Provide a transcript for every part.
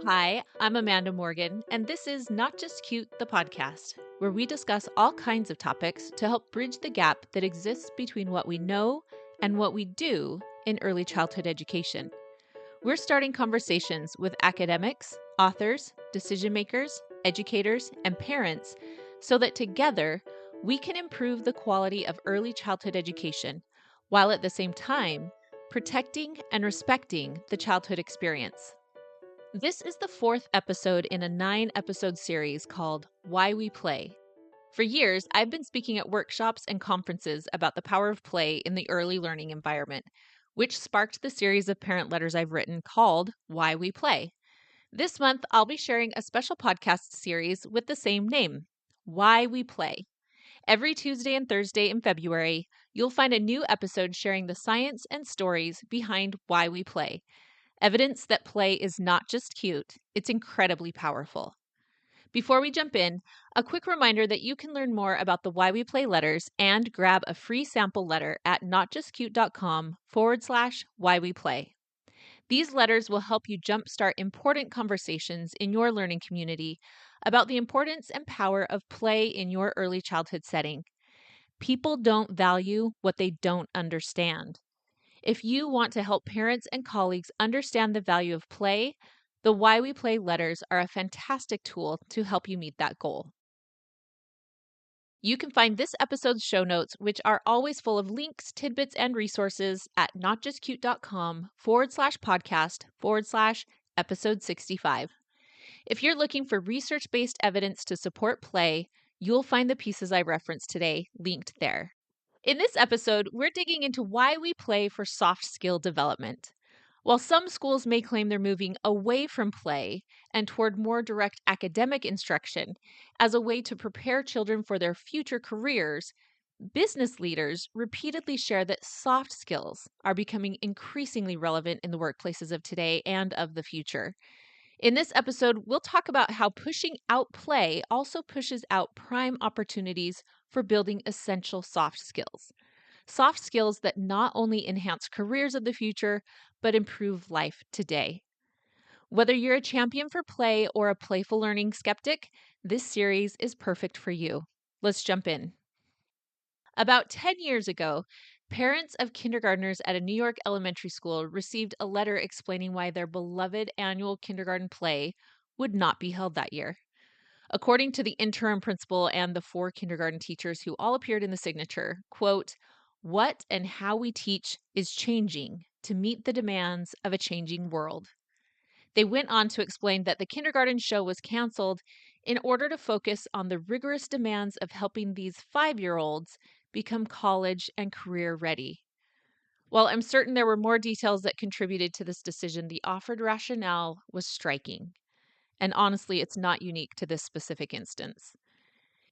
Hi, I'm Amanda Morgan, and this is Not Just Cute, the podcast, where we discuss all kinds of topics to help bridge the gap that exists between what we know and what we do in early childhood education. We're starting conversations with academics, authors, decision makers, educators, and parents so that together we can improve the quality of early childhood education while at the same time protecting and respecting the childhood experience. This is the fourth episode in a 9-episode series called Why We Play. For years, I've been speaking at workshops and conferences about the power of play in the early learning environment, which sparked the series of parent letters I've written called Why We Play. This month, I'll be sharing a special podcast series with the same name, Why We Play. Every Tuesday and Thursday in February, you'll find a new episode sharing the science and stories behind why we play. Evidence that play is not just cute, it's incredibly powerful. Before we jump in, a quick reminder that you can learn more about the Why We Play letters and grab a free sample letter at notjustcute.com/why we play. These letters will help you jumpstart important conversations in your learning community about the importance and power of play in your early childhood setting. People don't value what they don't understand. If you want to help parents and colleagues understand the value of play, the Why We Play letters are a fantastic tool to help you meet that goal. You can find this episode's show notes, which are always full of links, tidbits, and resources at notjustcute.com/podcast/episode 65. If you're looking for research-based evidence to support play, you'll find the pieces I referenced today linked there. In this episode, we're digging into why we play for soft skill development. While some schools may claim they're moving away from play and toward more direct academic instruction as a way to prepare children for their future careers, business leaders repeatedly share that soft skills are becoming increasingly relevant in the workplaces of today and of the future. In this episode, we'll talk about how pushing out play also pushes out prime opportunities for building essential soft skills. Soft skills that not only enhance careers of the future, but improve life today. Whether you're a champion for play or a playful learning skeptic, this series is perfect for you. Let's jump in. About 10 years ago, parents of kindergartners at a New York elementary school received a letter explaining why their beloved annual kindergarten play would not be held that year. According to the interim principal and the 4 kindergarten teachers who all appeared in the signature, quote, "What and how we teach is changing to meet the demands of a changing world." They went on to explain that the kindergarten show was canceled in order to focus on the rigorous demands of helping these 5-year-olds become college and career ready. While I'm certain there were more details that contributed to this decision, the offered rationale was striking. And honestly, it's not unique to this specific instance.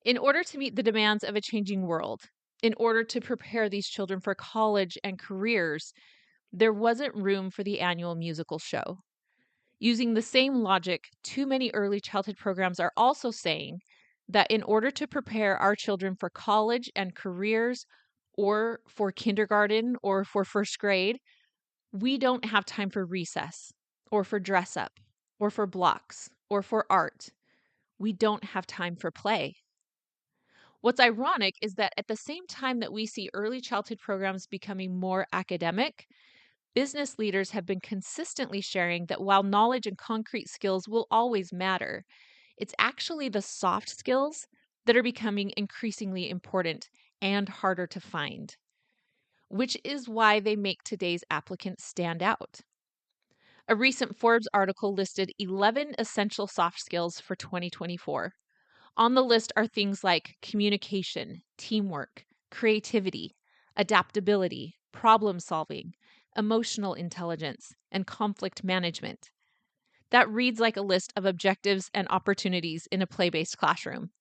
In order to meet the demands of a changing world, in order to prepare these children for college and careers, there wasn't room for the annual musical show. Using the same logic, too many early childhood programs are also saying that in order to prepare our children for college and careers, or for kindergarten, or for first grade, we don't have time for recess, or for dress up, or for blocks, or for art. We don't have time for play. What's ironic is that at the same time that we see early childhood programs becoming more academic, business leaders have been consistently sharing that while knowledge and concrete skills will always matter, it's actually the soft skills that are becoming increasingly important and harder to find, which is why they make today's applicants stand out. A recent Forbes article listed 11 essential soft skills for 2024. On the list are things like communication, teamwork, creativity, adaptability, problem solving, emotional intelligence, and conflict management. That reads like a list of objectives and opportunities in a play-based classroom.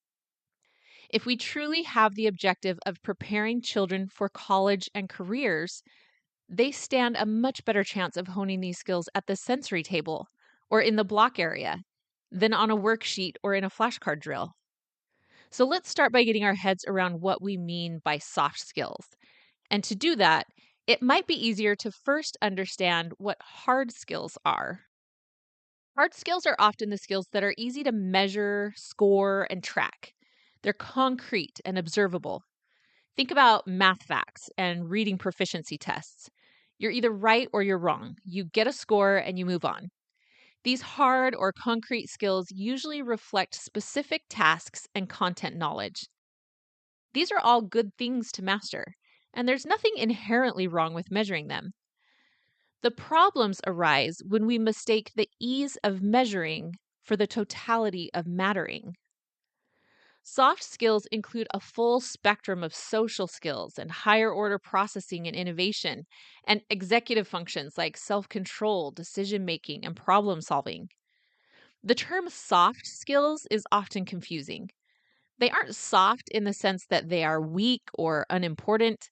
If we truly have the objective of preparing children for college and careers, they stand a much better chance of honing these skills at the sensory table or in the block area than on a worksheet or in a flashcard drill. So let's start by getting our heads around what we mean by soft skills. And to do that, it might be easier to first understand what hard skills are. Hard skills are often the skills that are easy to measure, score, and track. They're concrete and observable. Think about math facts and reading proficiency tests. You're either right or you're wrong. You get a score and you move on. These hard or concrete skills usually reflect specific tasks and content knowledge. These are all good things to master, and there's nothing inherently wrong with measuring them. The problems arise when we mistake the ease of measuring for the totality of mattering. Soft skills include a full spectrum of social skills and higher order processing and innovation, and executive functions like self control, decision making, and problem solving. The term soft skills is often confusing. They aren't soft in the sense that they are weak or unimportant.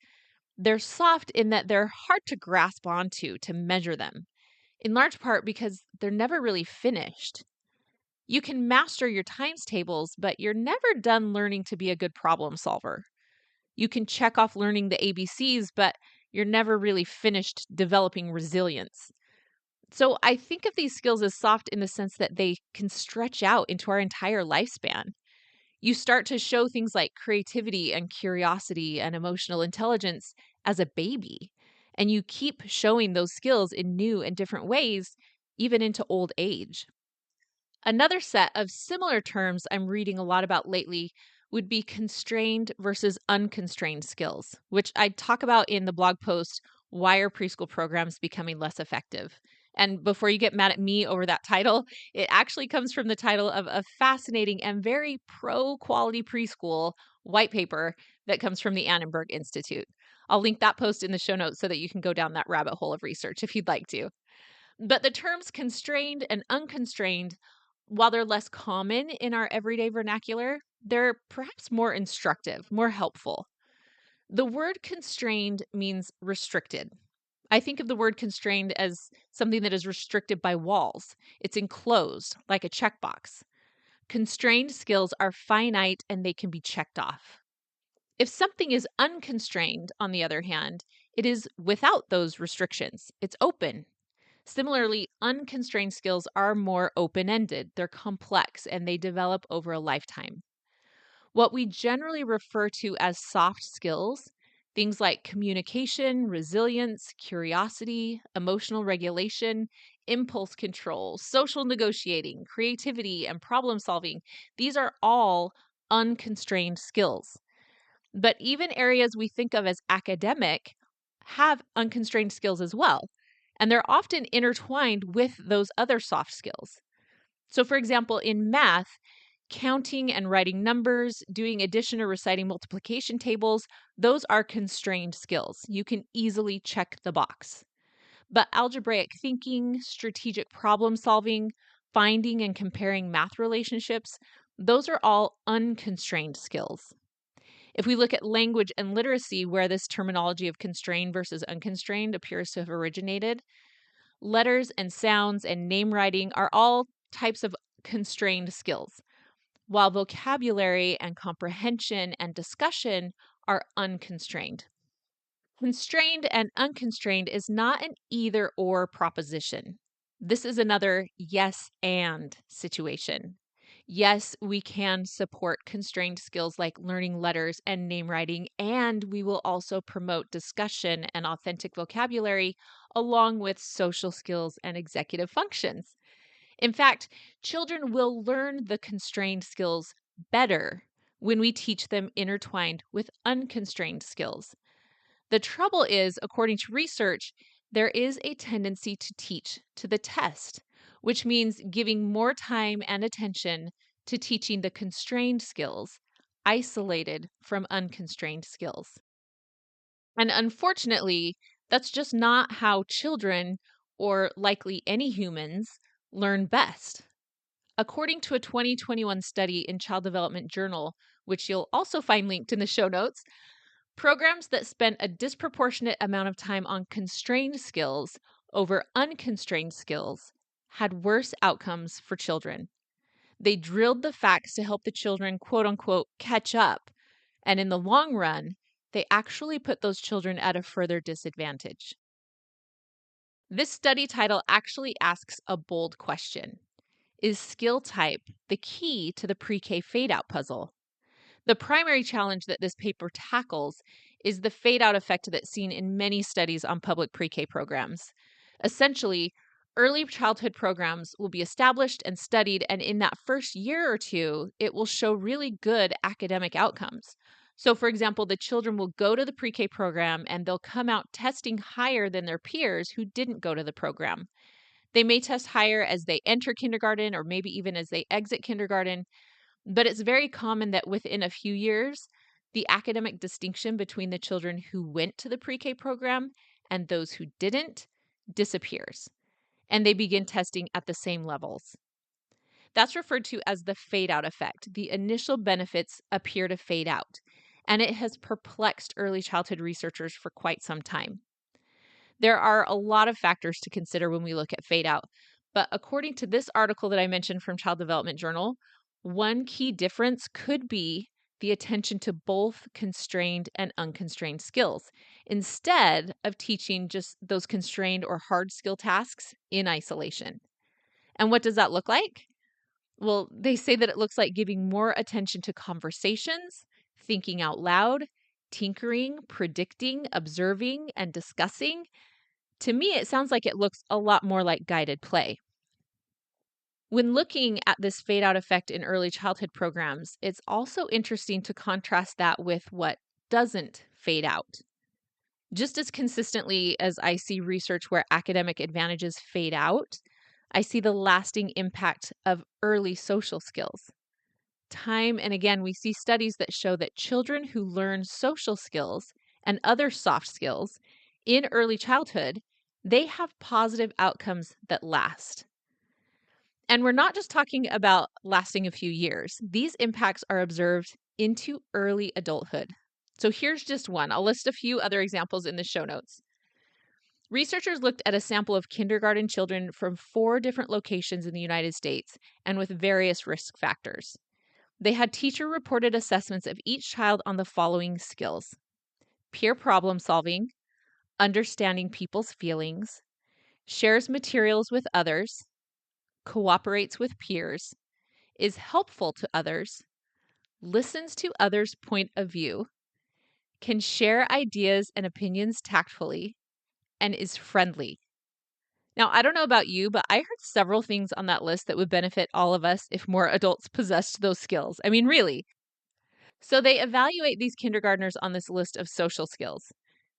They're soft in that they're hard to grasp onto to measure them, in large part because they're never really finished. You can master your times tables, but you're never done learning to be a good problem solver. You can check off learning the ABCs, but you're never really finished developing resilience. So I think of these skills as soft in the sense that they can stretch out into our entire lifespan. You start to show things like creativity and curiosity and emotional intelligence as a baby, and you keep showing those skills in new and different ways, even into old age. Another set of similar terms I'm reading a lot about lately would be constrained versus unconstrained skills, which I talk about in the blog post, Why Are Preschool Programs Becoming Less Effective? And before you get mad at me over that title, it actually comes from the title of a fascinating and very pro-quality preschool white paper that comes from the Annenberg Institute. I'll link that post in the show notes so that you can go down that rabbit hole of research if you'd like to. But the terms constrained and unconstrained, while they're less common in our everyday vernacular, they're perhaps more instructive, more helpful. The word constrained means restricted. I think of the word constrained as something that is restricted by walls. It's enclosed, like a checkbox. Constrained skills are finite and they can be checked off. If something is unconstrained, on the other hand, it is without those restrictions. It's open. Similarly, unconstrained skills are more open-ended, they're complex, and they develop over a lifetime. What we generally refer to as soft skills, things like communication, resilience, curiosity, emotional regulation, impulse control, social negotiating, creativity, and problem solving, these are all unconstrained skills. But even areas we think of as academic have unconstrained skills as well. And they're often intertwined with those other soft skills. So, for example, in math, counting and writing numbers, doing addition or reciting multiplication tables, those are constrained skills. You can easily check the box. But algebraic thinking, strategic problem solving, finding and comparing math relationships, those are all unconstrained skills. If we look at language and literacy, where this terminology of constrained versus unconstrained appears to have originated, letters and sounds and name writing are all types of constrained skills, while vocabulary and comprehension and discussion are unconstrained. Constrained and unconstrained is not an either or proposition. This is another yes and situation. Yes, we can support constrained skills like learning letters and name writing, and we will also promote discussion and authentic vocabulary along with social skills and executive functions. In fact, children will learn the constrained skills better when we teach them intertwined with unconstrained skills. The trouble is, according to research, there is a tendency to teach to the test, which means giving more time and attention to teaching the constrained skills, isolated from unconstrained skills. And unfortunately, that's just not how children, or likely any humans, learn best. According to a 2021 study in Child Development Journal, which you'll also find linked in the show notes, programs that spent a disproportionate amount of time on constrained skills over unconstrained skills had worse outcomes for children. They drilled the facts to help the children, quote unquote, catch up. And in the long run, they actually put those children at a further disadvantage. This study title actually asks a bold question. Is skill type the key to the pre-K fade-out puzzle? The primary challenge that this paper tackles is the fade-out effect that's seen in many studies on public pre-K programs. Essentially, early childhood programs will be established and studied, and in that first year or two, it will show really good academic outcomes. So, for example, the children will go to the pre-K program and they'll come out testing higher than their peers who didn't go to the program. They may test higher as they enter kindergarten or maybe even as they exit kindergarten, but it's very common that within a few years, the academic distinction between the children who went to the pre-K program and those who didn't disappears, and they begin testing at the same levels. That's referred to as the fade-out effect. The initial benefits appear to fade out, and it has perplexed early childhood researchers for quite some time. There are a lot of factors to consider when we look at fade out, but according to this article that I mentioned from Child Development Journal, one key difference could be the attention to both constrained and unconstrained skills, instead of teaching just those constrained or hard skill tasks in isolation. And what does that look like? Well, they say that it looks like giving more attention to conversations, thinking out loud, tinkering, predicting, observing, and discussing. To me, it sounds like it looks a lot more like guided play. When looking at this fade out effect in early childhood programs, it's also interesting to contrast that with what doesn't fade out. Just as consistently as I see research where academic advantages fade out, I see the lasting impact of early social skills. Time and again, we see studies that show that children who learn social skills and other soft skills in early childhood, they have positive outcomes that last. And we're not just talking about lasting a few years. These impacts are observed into early adulthood. So here's just one. I'll list a few other examples in the show notes. Researchers looked at a sample of kindergarten children from 4 different locations in the United States and with various risk factors. They had teacher-reported assessments of each child on the following skills: peer problem solving, understanding people's feelings, shares materials with others, cooperates with peers, is helpful to others, listens to others' point of view, can share ideas and opinions tactfully, and is friendly. Now, I don't know about you, but I heard several things on that list that would benefit all of us if more adults possessed those skills. I mean, really. So they evaluate these kindergartners on this list of social skills.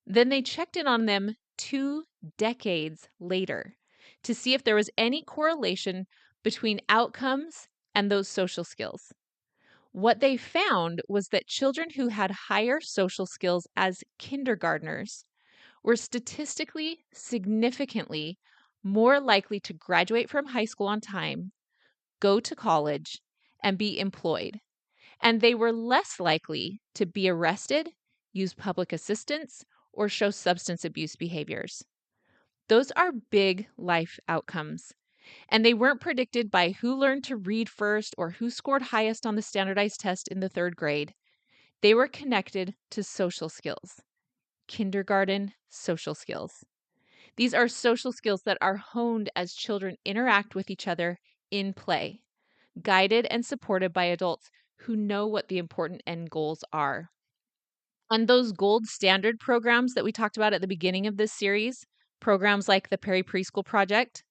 Then they checked in on them 2 decades later to see if there was any correlation between outcomes and those social skills. What they found was that children who had higher social skills as kindergartners were statistically significantly more likely to graduate from high school on time, go to college, and be employed. And they were less likely to be arrested, use public assistance, or show substance abuse behaviors. Those are big life outcomes. And they weren't predicted by who learned to read first or who scored highest on the standardized test in the 3rd grade. They were connected to social skills, kindergarten social skills. These are social skills that are honed as children interact with each other in play, guided and supported by adults who know what the important end goals are. And those gold standard programs that we talked about at the beginning of this series, programs like the Preschool Project,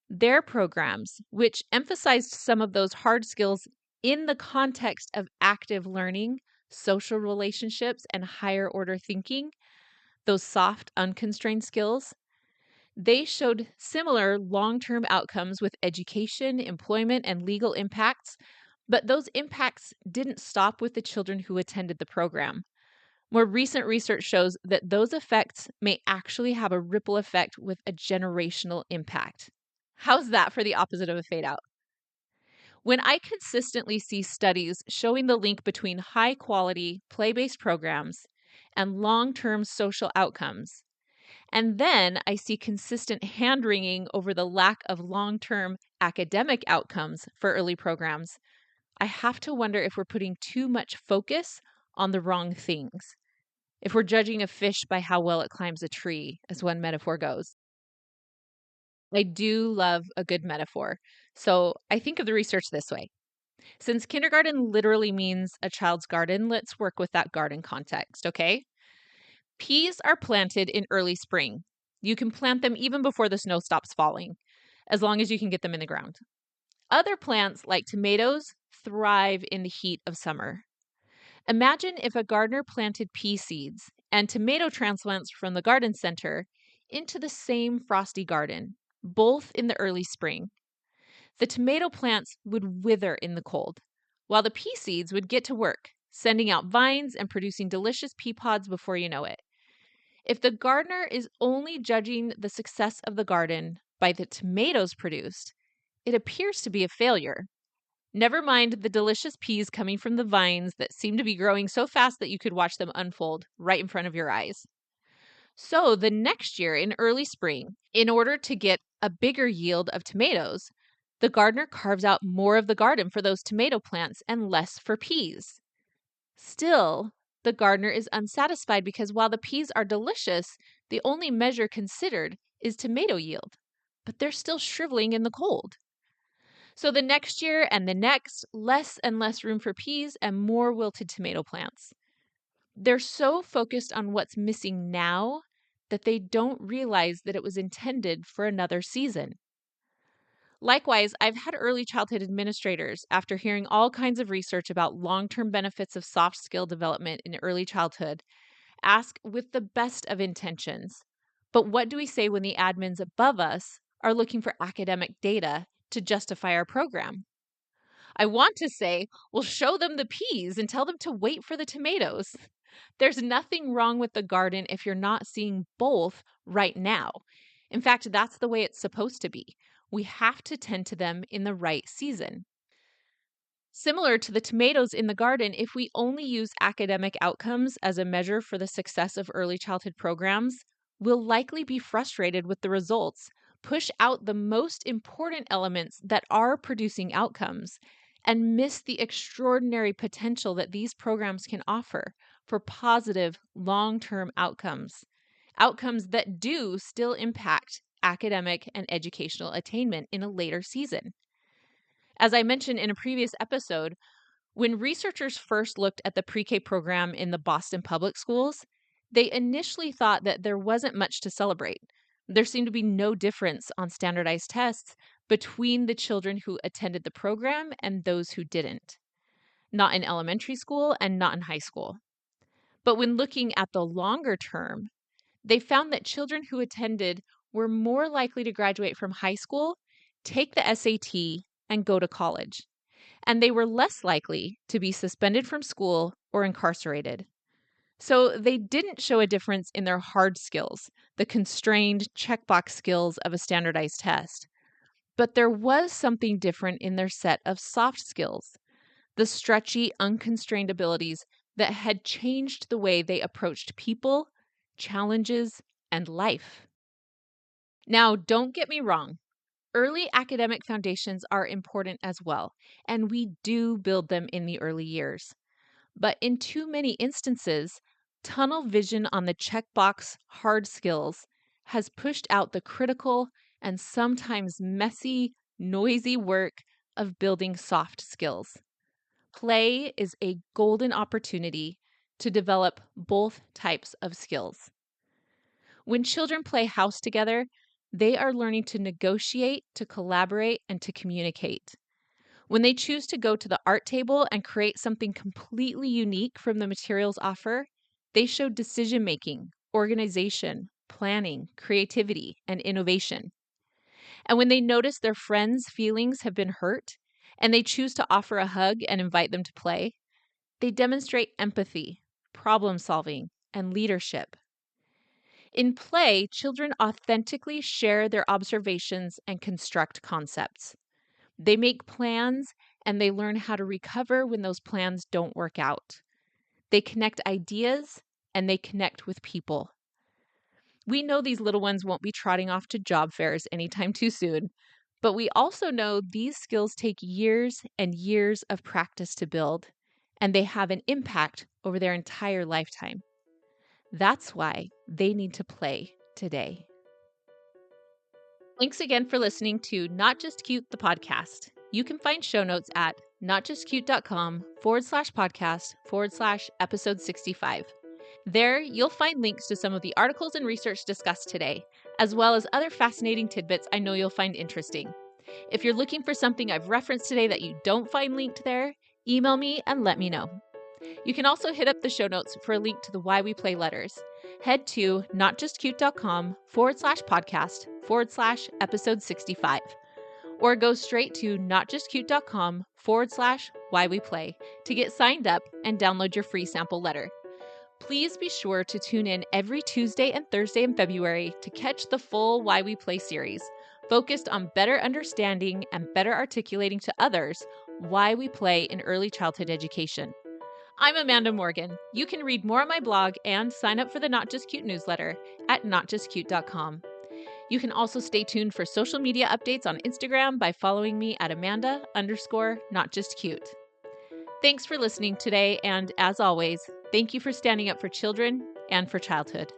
their programs, which emphasized some of those hard skills in the context of active learning, social relationships, and higher order thinking, those soft, unconstrained skills, they showed similar long-term outcomes with education, employment, and legal impacts, but those impacts didn't stop with the children who attended the program. More recent research shows that those effects may actually have a ripple effect with a generational impact. How's that for the opposite of a fade out? When I consistently see studies showing the link between high quality play-based programs and long-term social outcomes, and then I see consistent hand-wringing over the lack of long-term academic outcomes for early programs, I have to wonder if we're putting too much focus on the wrong things. If we're judging a fish by how well it climbs a tree, as one metaphor goes. I do love a good metaphor. So I think of the research this way. Since kindergarten literally means a child's garden, let's work with that garden context, okay? Peas are planted in early spring. You can plant them even before the snow stops falling, as long as you can get them in the ground. Other plants, like tomatoes, thrive in the heat of summer. Imagine if a gardener planted pea seeds and tomato transplants from the garden center into the same frosty garden, both in the early spring. The tomato plants would wither in the cold, while the pea seeds would get to work, sending out vines and producing delicious pea pods before you know it. If the gardener is only judging the success of the garden by the tomatoes produced, it appears to be a failure. Never mind the delicious peas coming from the vines that seem to be growing so fast that you could watch them unfold right in front of your eyes. So, the next year in early spring, in order to get a bigger yield of tomatoes, the gardener carves out more of the garden for those tomato plants and less for peas. Still, the gardener is unsatisfied because while the peas are delicious, the only measure considered is tomato yield, but they're still shriveling in the cold. So the next year and the next, less and less room for peas and more wilted tomato plants. They're so focused on what's missing now that they don't realize that it was intended for another season. Likewise, I've had early childhood administrators, after hearing all kinds of research about long-term benefits of soft skill development in early childhood, ask with the best of intentions. But what do we say when the admins above us are looking for academic data to justify our program? I want to say, well, show them the peas and tell them to wait for the tomatoes. There's nothing wrong with the garden if you're not seeing both right now. In fact, that's the way it's supposed to be. We have to tend to them in the right season. Similar to the tomatoes in the garden, if we only use academic outcomes as a measure for the success of early childhood programs, we'll likely be frustrated with the results, push out the most important elements that are producing outcomes, and miss the extraordinary potential that these programs can offer for positive long-term outcomes. Outcomes that do still impact academic and educational attainment in a later season. As I mentioned in a previous episode, when researchers first looked at the pre-K program in the Boston public schools, they initially thought that there wasn't much to celebrate. There seemed to be no difference on standardized tests between the children who attended the program and those who didn't. Not in elementary school and not in high school. But when looking at the longer term, they found that children who attended were more likely to graduate from high school, take the SAT, and go to college. And they were less likely to be suspended from school or incarcerated. So they didn't show a difference in their hard skills, the constrained checkbox skills of a standardized test. But there was something different in their set of soft skills, the stretchy, unconstrained abilities that had changed the way they approached people, challenges, and life. Now, don't get me wrong. Early academic foundations are important as well, and we do build them in the early years. But in too many instances, tunnel vision on the checkbox hard skills has pushed out the critical and sometimes messy, noisy work of building soft skills. Play is a golden opportunity to develop both types of skills. When children play house together, they are learning to negotiate, to collaborate, and to communicate. When they choose to go to the art table and create something completely unique from the materials offered, they show decision-making, organization, planning, creativity, and innovation. And when they notice their friends' feelings have been hurt, and they choose to offer a hug and invite them to play, they demonstrate empathy, problem solving, and leadership. In play, children authentically share their observations and construct concepts. They make plans and they learn how to recover when those plans don't work out. They connect ideas and they connect with people. We know these little ones won't be trotting off to job fairs anytime too soon, but we also know these skills take years and years of practice to build, and they have an impact over their entire lifetime. That's why they need to play today. Thanks again for listening to Not Just Cute, the podcast. You can find show notes at notjustcute.com/podcast/episode 65. There, you'll find links to some of the articles and research discussed today, as well as other fascinating tidbits I know you'll find interesting. If you're looking for something I've referenced today that you don't find linked there, email me and let me know. You can also hit up the show notes for a link to the Why We Play letters. Head to notjustcute.com/podcast/episode 65. Or go straight to notjustcute.com/why we play to get signed up and download your free sample letter. Please be sure to tune in every Tuesday and Thursday in February to catch the full Why We Play series, focused on better understanding and better articulating to others why we play in early childhood education. I'm Amanda Morgan. You can read more on my blog and sign up for the Not Just Cute newsletter at notjustcute.com. You can also stay tuned for social media updates on Instagram by following me at Amanda_NotJustCute. Thanks for listening today, and as always, thank you for standing up for children and for childhood.